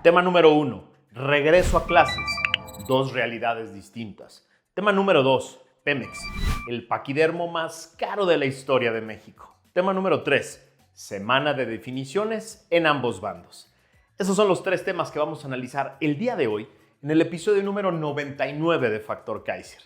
Tema número 1. Regreso a clases. Dos realidades distintas. Tema número 2. Pemex, el paquidermo más caro de la historia de México. Tema número 3. Semana de definiciones en ambos bandos. Esos son los 3 temas que vamos a analizar el día de hoy en el episodio número 99 de Factor Kaiser.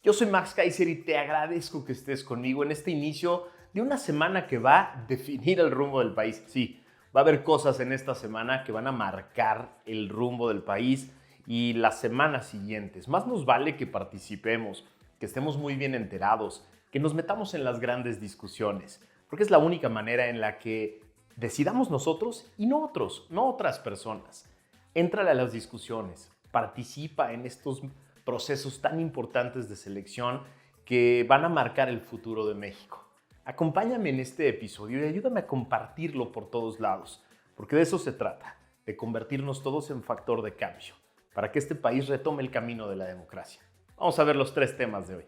Yo soy Max Kaiser y te agradezco que estés conmigo en este inicio de una semana que va a definir el rumbo del país. Sí, va a haber cosas en esta semana que van a marcar el rumbo del país y las semanas siguientes. Más nos vale que participemos, que estemos muy bien enterados, que nos metamos en las grandes discusiones, porque es la única manera en la que decidamos nosotros y no otros, no otras personas. Éntrale a las discusiones, participa en estos procesos tan importantes de selección que van a marcar el futuro de México. Acompáñame en este episodio y ayúdame a compartirlo por todos lados, porque de eso se trata, de convertirnos todos en factor de cambio, para que este país retome el camino de la democracia. Vamos a ver los 3 temas de hoy.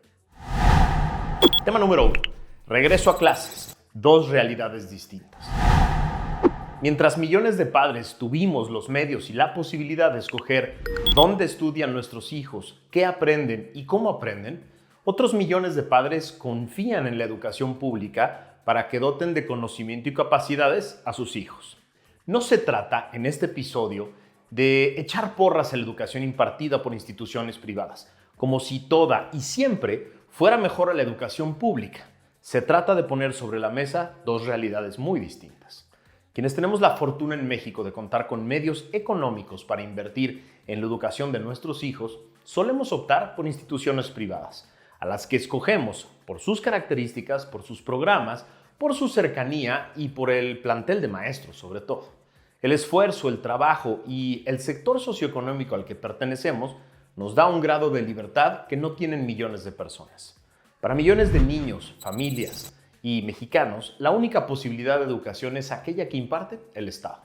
Tema número 1. Regreso a clases. Dos realidades distintas. Mientras millones de padres tuvimos los medios y la posibilidad de escoger dónde estudian nuestros hijos, qué aprenden y cómo aprenden, otros millones de padres confían en la educación pública para que doten de conocimiento y capacidades a sus hijos. No se trata, en este episodio, de echar porras a la educación impartida por instituciones privadas, como si toda y siempre fuera mejor a la educación pública. Se trata de poner sobre la mesa dos realidades muy distintas. Quienes tenemos la fortuna en México de contar con medios económicos para invertir en la educación de nuestros hijos, solemos optar por instituciones privadas, a las que escogemos por sus características, por sus programas, por su cercanía y por el plantel de maestros sobre todo. El esfuerzo, el trabajo y el sector socioeconómico al que pertenecemos nos da un grado de libertad que no tienen millones de personas. Para millones de niños, familias y mexicanos, la única posibilidad de educación es aquella que imparte el Estado.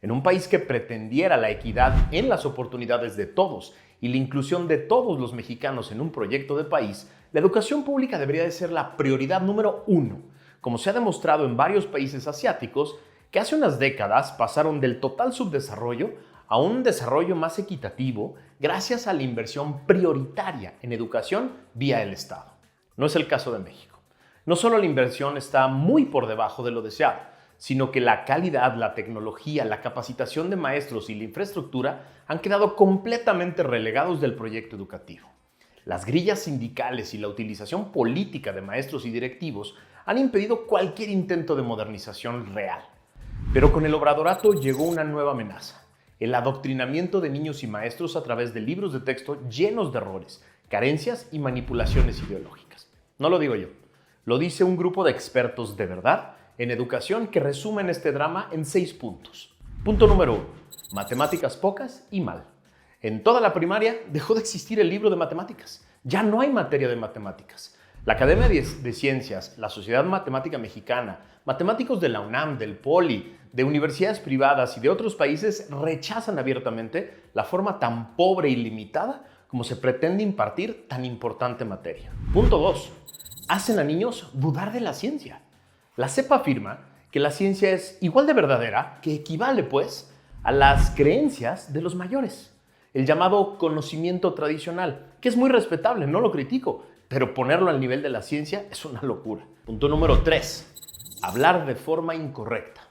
En un país que pretendiera la equidad en las oportunidades de todos y la inclusión de todos los mexicanos en un proyecto de país, la educación pública debería de ser la prioridad número 1, como se ha demostrado en varios países asiáticos que hace unas décadas pasaron del total subdesarrollo a un desarrollo más equitativo gracias a la inversión prioritaria en educación vía el Estado. No es el caso de México. No solo la inversión está muy por debajo de lo deseado, sino que la calidad, la tecnología, la capacitación de maestros y la infraestructura han quedado completamente relegados del proyecto educativo. Las grillas sindicales y la utilización política de maestros y directivos han impedido cualquier intento de modernización real. Pero con el obradorato llegó una nueva amenaza: el adoctrinamiento de niños y maestros a través de libros de texto llenos de errores, carencias y manipulaciones ideológicas. No lo digo yo. Lo dice un grupo de expertos de verdad en educación que resumen este drama en 6 puntos. Punto número 1. Matemáticas pocas y mal. En toda la primaria dejó de existir el libro de matemáticas. Ya no hay materia de matemáticas. La Academia de Ciencias, la Sociedad Matemática Mexicana, matemáticos de la UNAM, del POLI, de universidades privadas y de otros países rechazan abiertamente la forma tan pobre y limitada como se pretende impartir tan importante materia. Punto 2. Hacen a niños dudar de la ciencia. La CEP afirma que la ciencia es igual de verdadera, que equivale, pues, a las creencias de los mayores. El llamado conocimiento tradicional, que es muy respetable, no lo critico, pero ponerlo al nivel de la ciencia es una locura. Punto número 3. Hablar de forma incorrecta.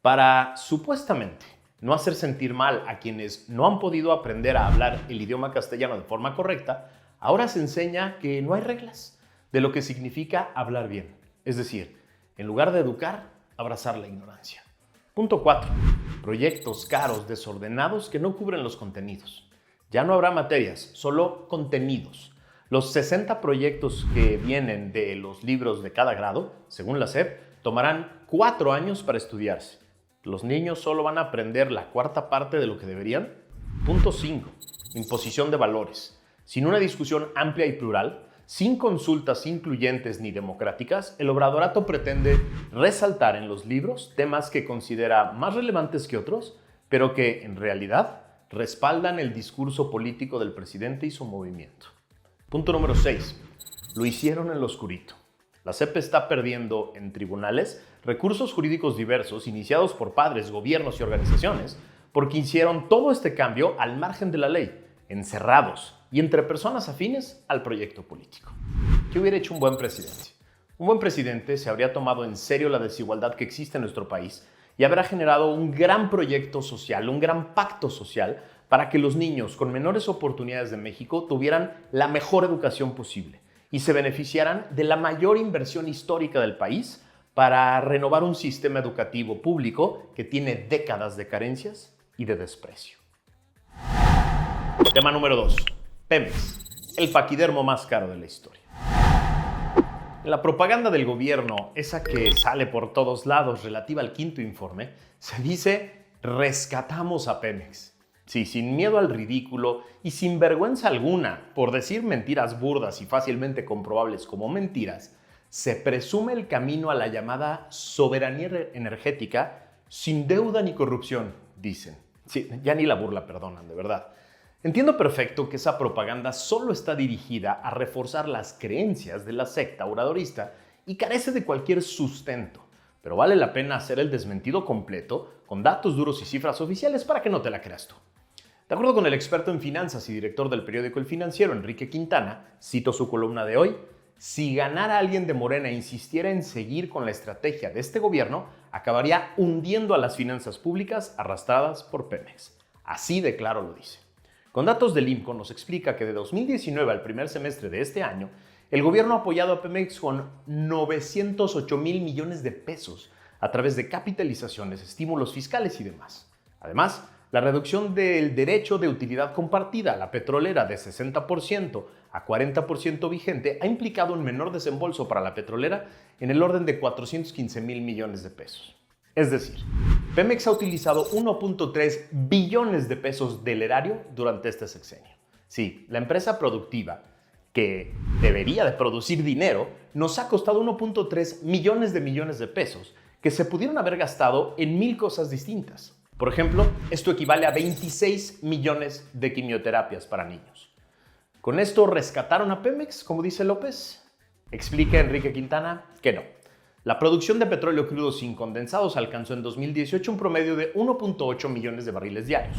Para, supuestamente, no hacer sentir mal a quienes no han podido aprender a hablar el idioma castellano de forma correcta, ahora se enseña que no hay reglas de lo que significa hablar bien. Es decir, en lugar de educar, abrazar la ignorancia. Punto 4. Proyectos caros, desordenados que no cubren los contenidos. Ya no habrá materias, solo contenidos. Los 60 proyectos que vienen de los libros de cada grado, según la SEP, tomarán 4 años para estudiarse. ¿Los niños solo van a aprender la cuarta parte de lo que deberían? Punto 5. Imposición de valores. Sin una discusión amplia y plural, sin consultas incluyentes ni democráticas, el obradorato pretende resaltar en los libros temas que considera más relevantes que otros, pero que, en realidad, respaldan el discurso político del presidente y su movimiento. Punto número 6. Lo hicieron en lo oscurito. La SEP está perdiendo en tribunales recursos jurídicos diversos iniciados por padres, gobiernos y organizaciones porque hicieron todo este cambio al margen de la ley, encerrados y entre personas afines al proyecto político. ¿Qué hubiera hecho un buen presidente? Un buen presidente se habría tomado en serio la desigualdad que existe en nuestro país y habrá generado un gran proyecto social, un gran pacto social para que los niños con menores oportunidades de México tuvieran la mejor educación posible y se beneficiaran de la mayor inversión histórica del país para renovar un sistema educativo público que tiene décadas de carencias y de desprecio. Tema número 2. Pemex, el paquidermo más caro de la historia. En la propaganda del gobierno, esa que sale por todos lados relativa al quinto informe, se dice rescatamos a Pemex. Sí, sin miedo al ridículo y sin vergüenza alguna por decir mentiras burdas y fácilmente comprobables como mentiras, se presume el camino a la llamada soberanía energética sin deuda ni corrupción, dicen. Sí, ya ni la burla perdonan, de verdad. Entiendo perfecto que esa propaganda solo está dirigida a reforzar las creencias de la secta obradorista y carece de cualquier sustento, pero vale la pena hacer el desmentido completo con datos duros y cifras oficiales para que no te la creas tú. De acuerdo con el experto en finanzas y director del periódico El Financiero, Enrique Quintana, cito su columna de hoy, si ganara alguien de Morena e insistiera en seguir con la estrategia de este gobierno, acabaría hundiendo a las finanzas públicas arrastradas por Pemex. Así de claro lo dice. Con datos del INCO nos explica que de 2019 al primer semestre de este año, el gobierno ha apoyado a Pemex con 908 mil millones de pesos a través de capitalizaciones, estímulos fiscales y demás. Además, la reducción del derecho de utilidad compartida a la petrolera de 60% a 40% vigente ha implicado un menor desembolso para la petrolera en el orden de 415 mil millones de pesos. Es decir, Pemex ha utilizado 1.3 billones de pesos del erario durante este sexenio. Sí, la empresa productiva, que debería de producir dinero, nos ha costado 1.3 millones de pesos que se pudieron haber gastado en mil cosas distintas. Por ejemplo, esto equivale a 26 millones de quimioterapias para niños. ¿Con esto rescataron a Pemex, como dice López? Explica Enrique Quintana que no. La producción de petróleo crudo sin condensados alcanzó en 2018 un promedio de 1.8 millones de barriles diarios.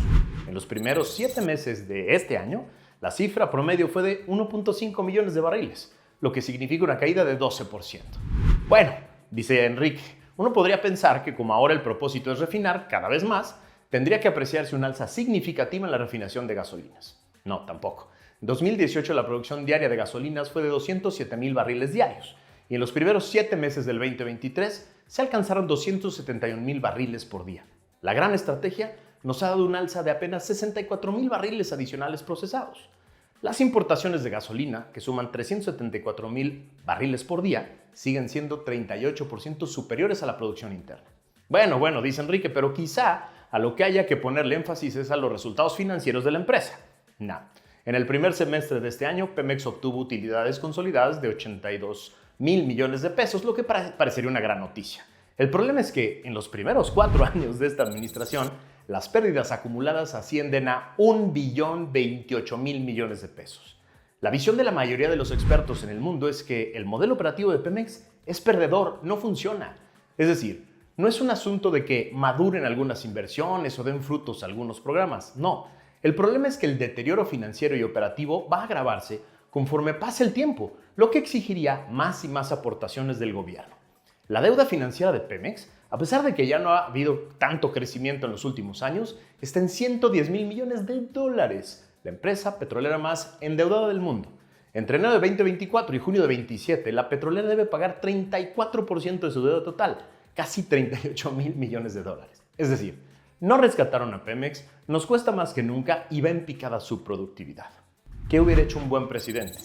En los primeros 7 meses de este año, la cifra promedio fue de 1.5 millones de barriles, lo que significa una caída de 12%. Bueno, dice Enrique, uno podría pensar que como ahora el propósito es refinar cada vez más, tendría que apreciarse un alza significativa en la refinación de gasolinas. No, tampoco. En 2018 la producción diaria de gasolinas fue de 207 mil barriles diarios y en los primeros 7 meses del 2023 se alcanzaron 271 mil barriles por día. La gran estrategia nos ha dado un alza de apenas 64 mil barriles adicionales procesados. Las importaciones de gasolina, que suman 374 mil barriles por día, siguen siendo 38% superiores a la producción interna. Bueno, dice Enrique, pero quizá a lo que haya que ponerle énfasis es a los resultados financieros de la empresa. No. En el primer semestre de este año, Pemex obtuvo utilidades consolidadas de 82 mil millones de pesos, lo que parecería una gran noticia. El problema es que en los primeros 4 años de esta administración, las pérdidas acumuladas ascienden a 1.028 mil millones de pesos. La visión de la mayoría de los expertos en el mundo es que el modelo operativo de Pemex es perdedor, no funciona. Es decir, no es un asunto de que maduren algunas inversiones o den frutos algunos programas, no. El problema es que el deterioro financiero y operativo va a agravarse conforme pase el tiempo, lo que exigiría más y más aportaciones del gobierno. La deuda financiera de Pemex, a pesar de que ya no ha habido tanto crecimiento en los últimos años, está en 110 mil millones de dólares, la empresa petrolera más endeudada del mundo. Entre enero de 2024 y junio de 2027, la petrolera debe pagar 34% de su deuda total, casi 38 mil millones de dólares. Es decir, no rescataron a Pemex, nos cuesta más que nunca y va en picada su productividad. ¿Qué hubiera hecho un buen presidente?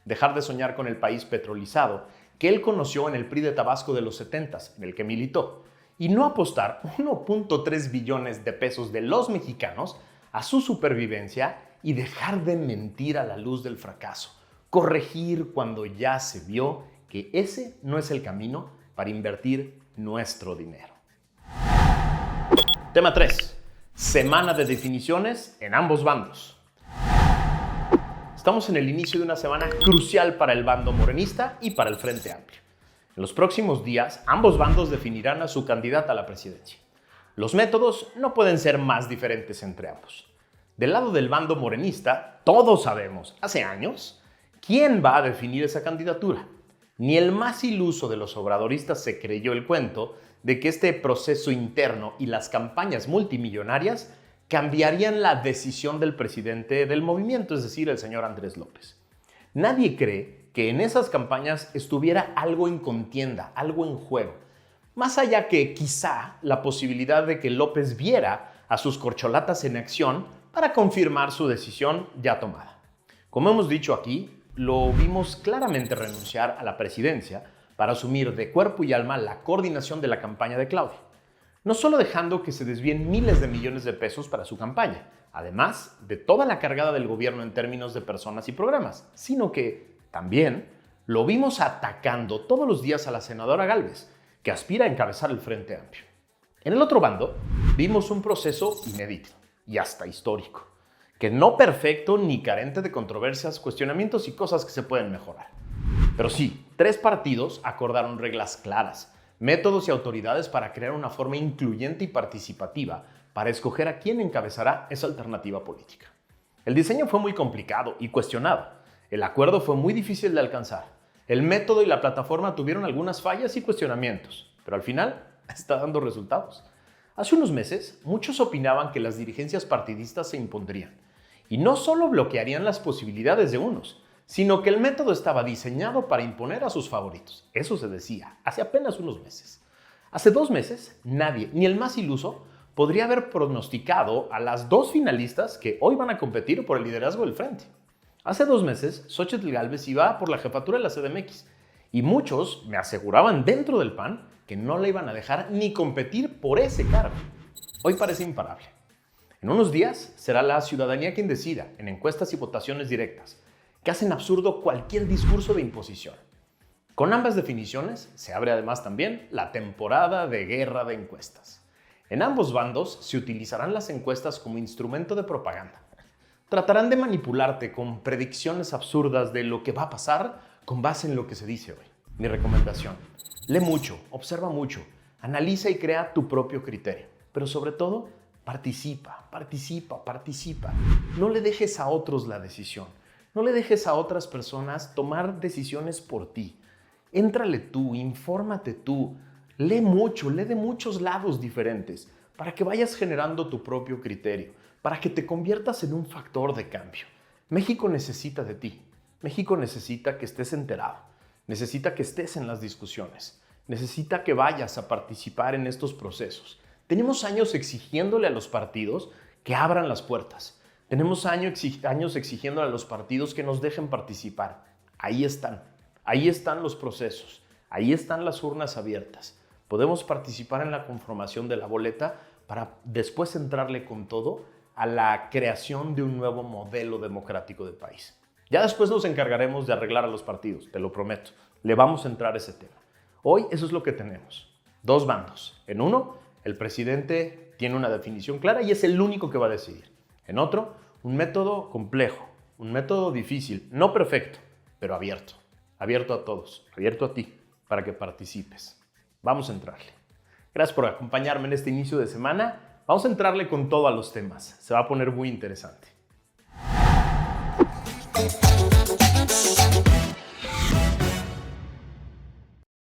Dejar de soñar con el país petrolizado que él conoció en el PRI de Tabasco de los 70s, en el que militó, y no apostar 1.3 billones de pesos de los mexicanos a su supervivencia y dejar de mentir a la luz del fracaso, corregir cuando ya se vio que ese no es el camino para invertir nuestro dinero. Tema 3. Semana de definiciones en ambos bandos. Estamos en el inicio de una semana crucial para el bando morenista y para el Frente Amplio. En los próximos días, ambos bandos definirán a su candidata a la presidencia. Los métodos no pueden ser más diferentes entre ambos. Del lado del bando morenista, todos sabemos, hace años, quién va a definir esa candidatura. Ni el más iluso de los obradoristas se creyó el cuento de que este proceso interno y las campañas multimillonarias cambiarían la decisión del presidente del movimiento, es decir, el señor Andrés López. Nadie cree que en esas campañas estuviera algo en contienda, algo en juego. Más allá que quizá la posibilidad de que López viera a sus corcholatas en acción para confirmar su decisión ya tomada. Como hemos dicho aquí, lo vimos claramente renunciar a la presidencia para asumir de cuerpo y alma la coordinación de la campaña de Claudia. No solo dejando que se desvíen miles de millones de pesos para su campaña, además de toda la cargada del gobierno en términos de personas y programas, sino que también lo vimos atacando todos los días a la senadora Gálvez, que aspira a encabezar el Frente Amplio. En el otro bando, vimos un proceso inédito y hasta histórico, que no perfecto ni carente de controversias, cuestionamientos y cosas que se pueden mejorar. Pero sí, 3 partidos acordaron reglas claras, métodos y autoridades para crear una forma incluyente y participativa para escoger a quién encabezará esa alternativa política. El diseño fue muy complicado y cuestionado. El acuerdo fue muy difícil de alcanzar. El método y la plataforma tuvieron algunas fallas y cuestionamientos, pero al final está dando resultados. Hace unos meses, muchos opinaban que las dirigencias partidistas se impondrían y no solo bloquearían las posibilidades de unos, sino que el método estaba diseñado para imponer a sus favoritos. Eso se decía hace apenas unos meses. Hace 2 meses, nadie, ni el más iluso, podría haber pronosticado a las 2 finalistas que hoy van a competir por el liderazgo del frente. Hace 2 meses, Xóchitl Gálvez iba por la jefatura de la CDMX y muchos me aseguraban dentro del PAN que no la iban a dejar ni competir por ese cargo. Hoy parece imparable. En unos días será la ciudadanía quien decida, en encuestas y votaciones directas, que hacen absurdo cualquier discurso de imposición. Con ambas definiciones se abre además también la temporada de guerra de encuestas. En ambos bandos se utilizarán las encuestas como instrumento de propaganda. Tratarán de manipularte con predicciones absurdas de lo que va a pasar con base en lo que se dice hoy. Mi recomendación: lee mucho, observa mucho, analiza y crea tu propio criterio. Pero sobre todo, participa. No le dejes a otros la decisión. No le dejes a otras personas tomar decisiones por ti. Éntrale tú, infórmate tú. Lee mucho, lee de muchos lados diferentes para que vayas generando tu propio criterio, para que te conviertas en un factor de cambio. México necesita de ti. México necesita que estés enterado. Necesita que estés en las discusiones. Necesita que vayas a participar en estos procesos. Tenemos años exigiéndole a los partidos que abran las puertas. Tenemos años exigiéndole a los partidos que nos dejen participar. Ahí están los procesos. Ahí están las urnas abiertas. Podemos participar en la conformación de la boleta para después entrarle con todo a la creación de un nuevo modelo democrático de país. Ya después nos encargaremos de arreglar a los partidos, te lo prometo. Le vamos a entrar a ese tema. Hoy eso es lo que tenemos. 2 bandos. En uno, el presidente tiene una definición clara y es el único que va a decidir. En otro, un método complejo, un método difícil, no perfecto, pero abierto. Abierto a todos, abierto a ti, para que participes. Vamos a entrarle. Gracias por acompañarme en este inicio de semana. Vamos a entrarle con todo a los temas. Se va a poner muy interesante.